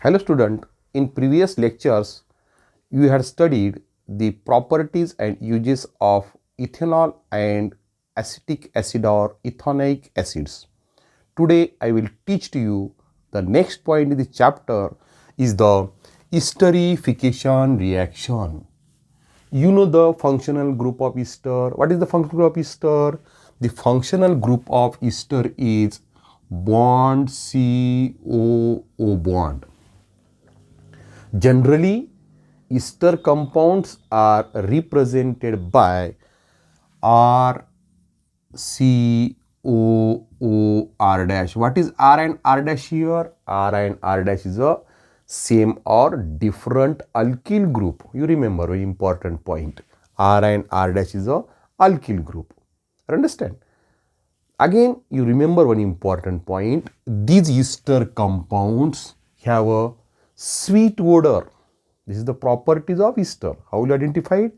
Hello student, in previous lectures you had studied the properties and uses of ethanol and acetic acid or ethanoic acids. Today I will teach to you the next point in the chapter is the esterification reaction. You know the functional group of ester. What is the functional group of ester? The functional group of ester is bond COO bond. Generally, ester compounds are represented by R, C, O, R dash. What is R and R dash here? R and R dash is a same or different alkyl group. You remember very important point. R and R dash is a alkyl group. Understand? Again, you remember one important point. These ester compounds have a sweet odor. This is the properties of ester. How will you identify it?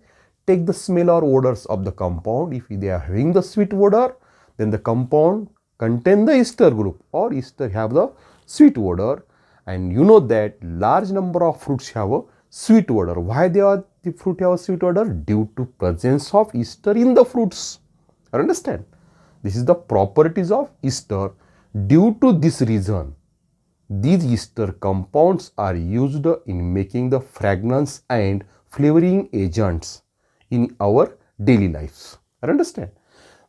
Take the smell or odors of the compound. If they are having the sweet odor, then the compound contain the ester group or ester have the sweet odor. And you know that large number of fruits have a sweet odor. Why the fruit have a sweet odor? Due to presence of ester in the fruits. Understand? This is the properties of ester. Due to this reason, these ester compounds are used in making the fragrance and flavoring agents in our daily lives. Understand?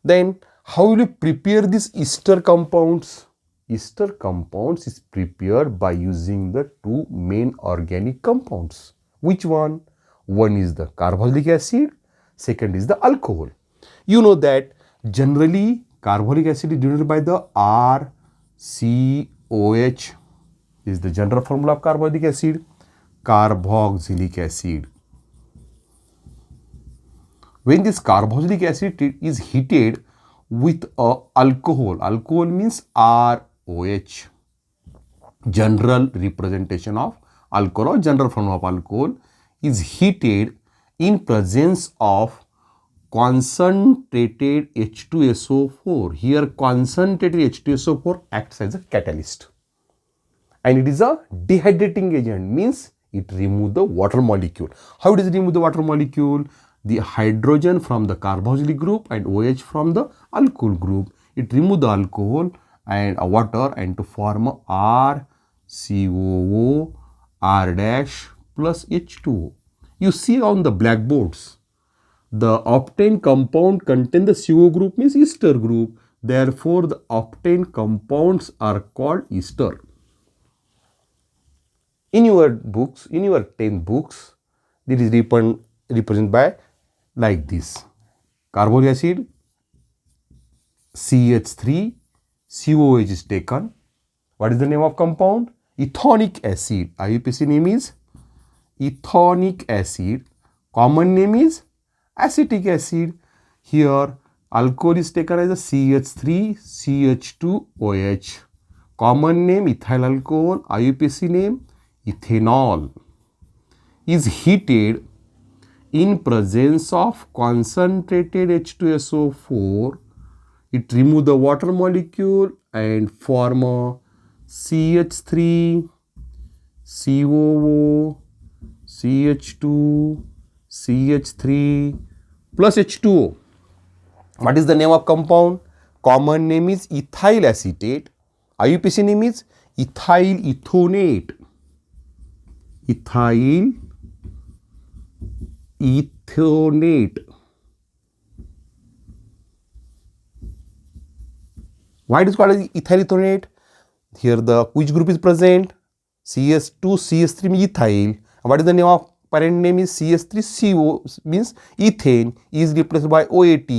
Then how will you prepare these ester compounds? Ester compounds is prepared by using the two main organic compounds. Which one? One is the carboxylic acid, second is the alcohol. You know that generally carbonic acid is denoted by the RCOH. Is the general formula of carbonic acid. Carboxylic acid. When this carboxylic acid is heated with a alcohol means ROH. General representation of alcohol or general formula of alcohol is heated in presence of concentrated H2SO4. Here concentrated H2SO4 acts as a catalyst. And it is a dehydrating agent, means it removes the water molecule. How does it remove the water molecule? The hydrogen from the carboxylic group and OH from the alcohol group. It removes the alcohol and water and to form a RCOO R dash plus H2O. You see on the blackboards, the obtained compound contain the CO group means ester group. Therefore, the obtained compounds are called ester. In your books, in your 10 books, it is represented by like this. Carbonic acid, CH3, COH is taken. What is the name of compound? Ethonic acid. IUPAC name is ethonic acid. Common name is acetic acid. Here alcohol is taken as a CH3, CH2OH. Common name ethyl alcohol. IUPAC name ethanol. Is heated in presence of concentrated H2SO4. It removes the water molecule and form a CH3, COO, CH2, CH3 plus H2O. What is the name of compound? Common name is ethyl acetate. IUPAC name is ethyl ethonate. Ethyl ethonate. Why it is called as ethyl ethonate? Here the which group is present? CS2, CS3 means ethyl. What is the name of parent name is CS3CO means ethane is replaced by OAT.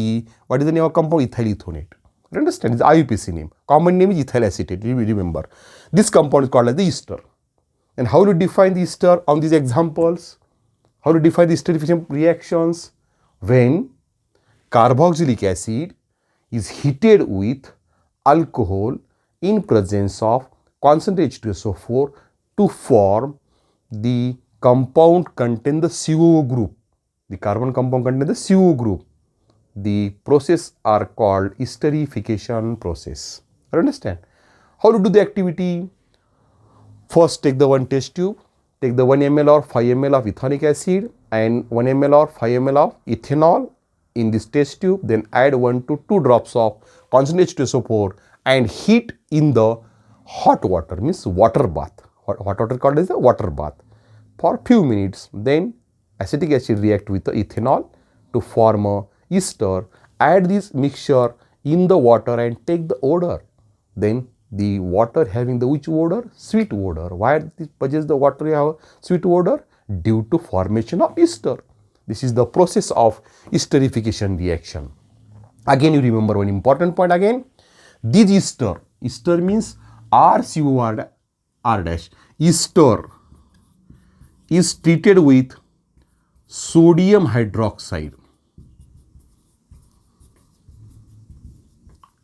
What is the name of compound? Ethyl ethonate. Understand? It's IUPAC name. Common name is ethyl acetate. Remember. This compound is called as the ester. And how to define the ester on these examples? How to define the esterification reactions? When carboxylic acid is heated with alcohol in presence of concentrated H2SO4 to form the compound contain the CO group. The carbon compound contain the CO group. The process are called esterification process. Understand? How to do the activity? First, take the one test tube, take the 1 ml or 5 ml of ethanic acid and 1 ml or 5 ml of ethanol in this test tube, then add 1 to 2 drops of concentrated SO4 and heat in the hot water, means water bath. Hot water called as the water bath for few minutes. Then acetic acid react with the ethanol to form a ester. Add this mixture in the water and take the odor. Then the water having the which odor? Sweet odor. Why does the water have sweet odor? Due to formation of ester. This is the process of esterification reaction. Again, you remember one important point again. This ester means RCOR dash. Ester is treated with sodium hydroxide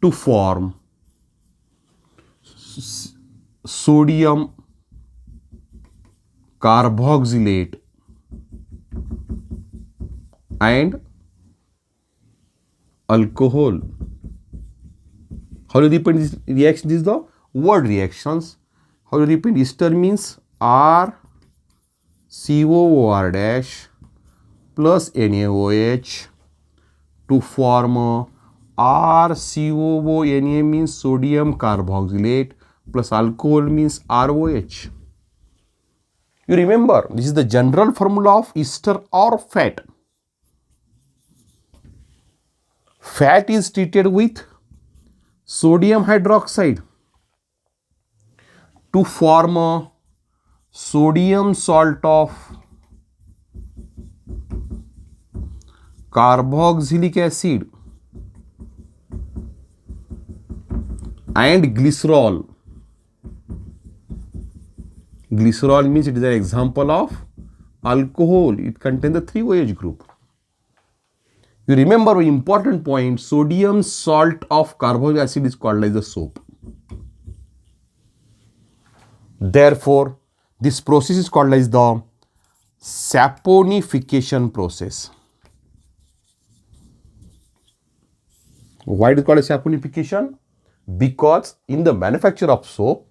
to form sodium carboxylate and alcohol. How do you repeat this reaction? This is the word reactions. How do you repeat? Ester means RCOR dash plus NaOH to form RCOO. Na means sodium carboxylate plus alcohol means ROH. You remember, this is the general formula of ester or fat. Fat is treated with sodium hydroxide to form a sodium salt of carboxylic acid and glycerol. Glycerol means it is an example of alcohol. It contains the 3OH group. You remember an important point, sodium salt of carboxylic acid is called as the soap. Therefore, this process is called as the saponification process. Why it is called as saponification? Because in the manufacture of soap,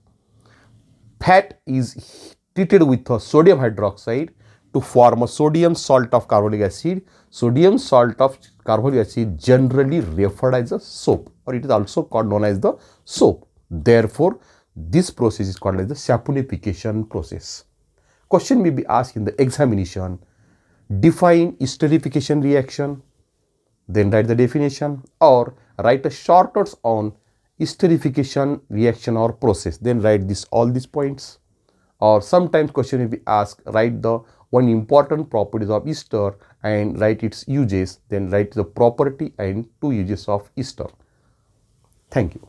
fat is treated with a sodium hydroxide to form a sodium salt of carboxylic acid. Sodium salt of carboxylic acid generally referred as a soap, or it is also called known as the soap. Therefore, this process is called as the saponification process. Question may be asked in the examination. Define esterification reaction, then write the definition, or write a short notes on esterification reaction or process, then write all these points. Or sometimes question will be asked, write the one important properties of ester and write its uses, then write the property and 2 uses of ester. Thank you.